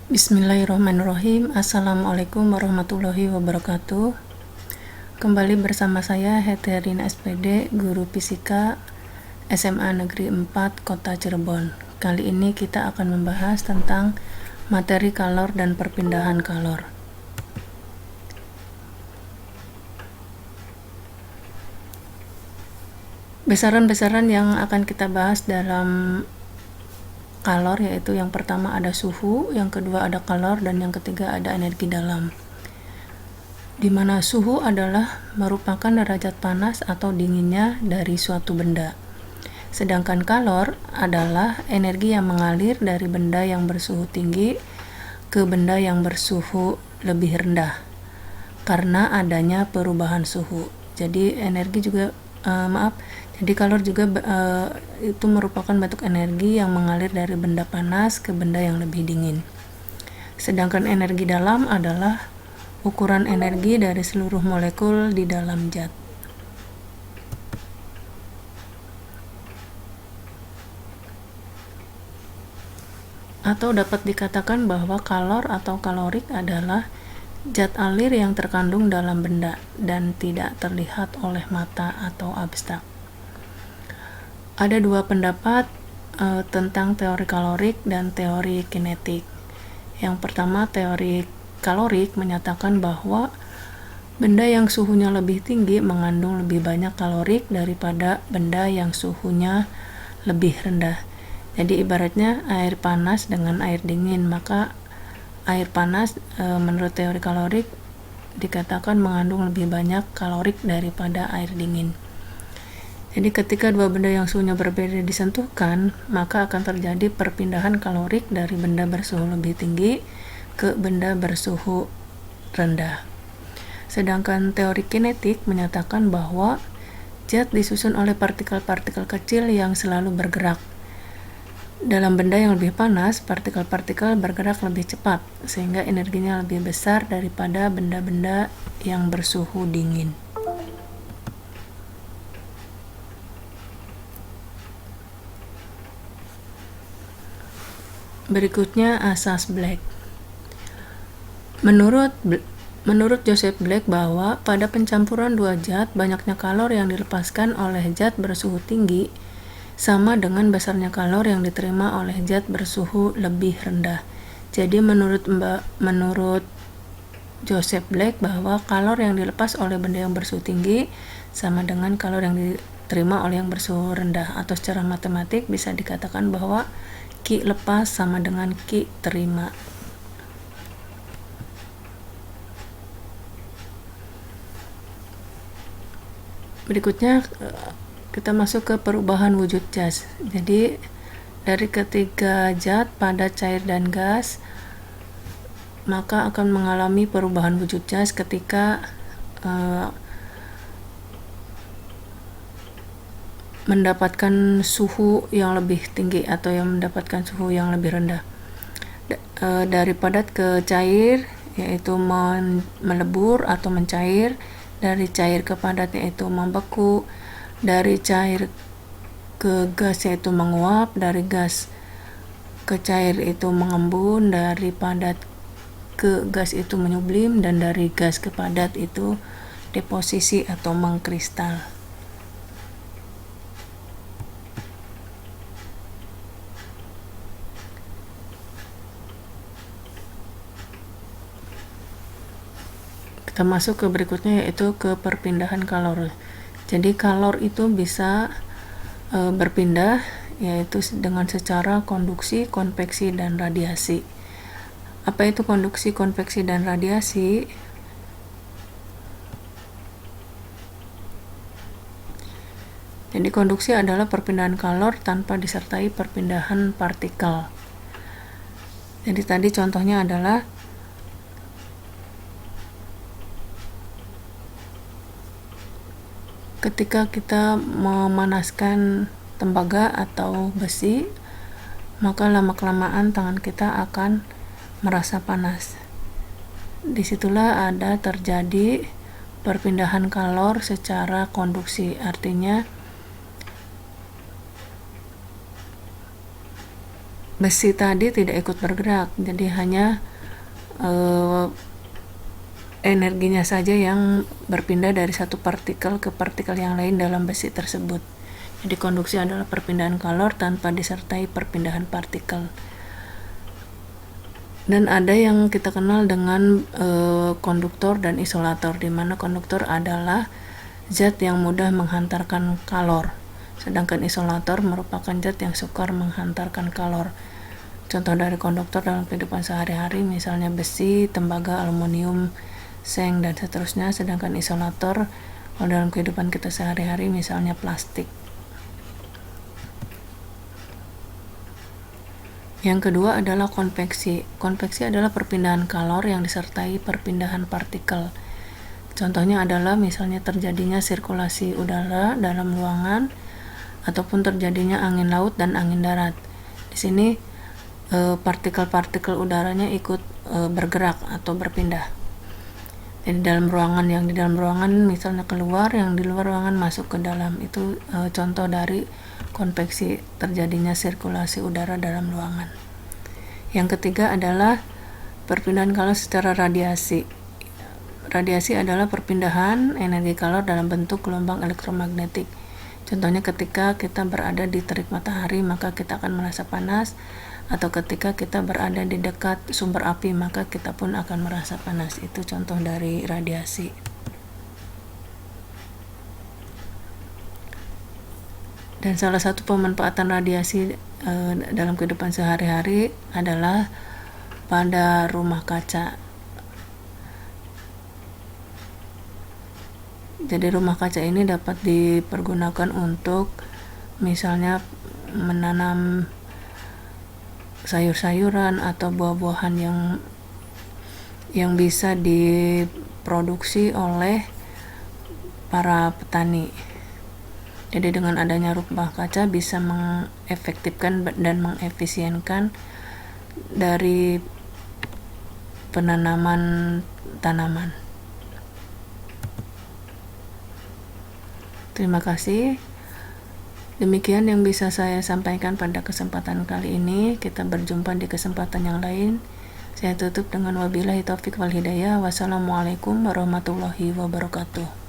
Bismillahirrahmanirrahim. Assalamualaikum warahmatullahi wabarakatuh. Kembali bersama saya Heterina SPD, guru fisika SMA Negeri 4 Kota Cirebon. Kali ini kita akan membahas tentang materi kalor dan perpindahan kalor. Besaran-besaran yang akan kita bahas dalam kalor yaitu yang pertama ada suhu, yang kedua ada kalor, dan yang ketiga ada energi dalam. Di mana suhu adalah merupakan derajat panas atau dinginnya dari suatu benda. Sedangkan kalor adalah energi yang mengalir dari benda yang bersuhu tinggi ke benda yang bersuhu lebih rendah karena adanya perubahan suhu. Jadi energi juga jadi kalor juga itu merupakan bentuk energi yang mengalir dari benda panas ke benda yang lebih dingin. Sedangkan energi dalam adalah ukuran energi dari seluruh molekul di dalam zat. Atau dapat dikatakan bahwa kalor atau kalorik adalah zat alir yang terkandung dalam benda dan tidak terlihat oleh mata atau abstrak. Ada dua pendapat tentang teori kalorik dan teori kinetik. Yang pertama, teori kalorik menyatakan bahwa benda yang suhunya lebih tinggi mengandung lebih banyak kalorik daripada benda yang suhunya lebih rendah. Jadi ibaratnya air panas dengan air dingin, maka air panas menurut teori kalorik dikatakan mengandung lebih banyak kalorik daripada air dingin. Jadi ketika dua benda yang suhunya berbeda disentuhkan, maka akan terjadi perpindahan kalorik dari benda bersuhu lebih tinggi ke benda bersuhu rendah. Sedangkan teori kinetik menyatakan bahwa zat disusun oleh partikel-partikel kecil yang selalu bergerak. Dalam benda yang lebih panas, partikel-partikel bergerak lebih cepat, sehingga energinya lebih besar daripada benda-benda yang bersuhu dingin. Berikutnya asas Black. Menurut Joseph Black bahwa pada pencampuran dua zat, banyaknya kalor yang dilepaskan oleh zat bersuhu tinggi sama dengan besarnya kalor yang diterima oleh zat bersuhu lebih rendah. Jadi menurut Joseph Black bahwa kalor yang dilepas oleh benda yang bersuhu tinggi sama dengan kalor yang diterima oleh yang bersuhu rendah, atau secara matematik bisa dikatakan bahwa Q lepas sama dengan Q terima. Berikutnya kita masuk ke perubahan wujud gas. Jadi dari ketiga zat, padat, cair, dan gas, maka akan mengalami perubahan wujud gas ketika mendapatkan suhu yang lebih tinggi atau yang mendapatkan suhu yang lebih rendah. Dari padat ke cair yaitu melebur atau mencair, dari cair ke padat yaitu membeku, dari cair ke gas yaitu menguap, dari gas ke cair itu mengembun, dari padat ke gas itu menyublim, dan dari gas ke padat itu deposisi atau mengkristal. Kita masuk ke berikutnya yaitu ke perpindahan kalor. Jadi kalor itu bisa berpindah yaitu dengan secara konduksi, konveksi, dan radiasi. Apa itu konduksi, konveksi, dan radiasi? Jadi konduksi adalah perpindahan kalor tanpa disertai perpindahan partikel. Jadi tadi contohnya adalah ketika kita memanaskan tembaga atau besi, maka lama-kelamaan tangan kita akan merasa panas. Disitulah ada terjadi perpindahan kalor secara konduksi, artinya besi tadi tidak ikut bergerak, jadi hanya energinya saja yang berpindah dari satu partikel ke partikel yang lain dalam besi tersebut. Jadi konduksi adalah perpindahan kalor tanpa disertai perpindahan partikel. Dan ada yang kita kenal dengan konduktor dan isolator, di mana konduktor adalah zat yang mudah menghantarkan kalor, sedangkan isolator merupakan zat yang sukar menghantarkan kalor. Contoh dari konduktor dalam kehidupan sehari-hari misalnya besi, tembaga, aluminium, seng, dan seterusnya, sedangkan isolator kalau dalam kehidupan kita sehari-hari misalnya plastik. Yang kedua adalah konveksi. Konveksi adalah perpindahan kalor yang disertai perpindahan partikel. Contohnya adalah misalnya terjadinya sirkulasi udara dalam ruangan ataupun terjadinya angin laut dan angin darat. Di sini partikel-partikel udaranya ikut bergerak atau berpindah. Jadi dalam ruangan, yang di dalam ruangan misalnya keluar, yang di luar ruangan masuk ke dalam. Itu contoh dari konveksi, terjadinya sirkulasi udara dalam ruangan. Yang ketiga adalah perpindahan kalor secara radiasi. Radiasi adalah perpindahan energi kalor dalam bentuk gelombang elektromagnetik. Contohnya ketika kita berada di terik matahari maka kita akan merasa panas, atau ketika kita berada di dekat sumber api maka kita pun akan merasa panas. Itu contoh dari radiasi. Dan salah satu pemanfaatan radiasi dalam kehidupan sehari-hari adalah pada rumah kaca. Jadi rumah kaca ini dapat dipergunakan untuk misalnya menanam sayur-sayuran atau buah-buahan yang bisa diproduksi oleh para petani. Jadi dengan adanya rumah kaca bisa mengefektifkan dan mengefisienkan dari penanaman tanaman. Terima kasih. Demikian yang bisa saya sampaikan pada kesempatan kali ini. Kita berjumpa di kesempatan yang lain. Saya tutup dengan wabillahi taufik wal hidayah. Wassalamualaikum warahmatullahi wabarakatuh.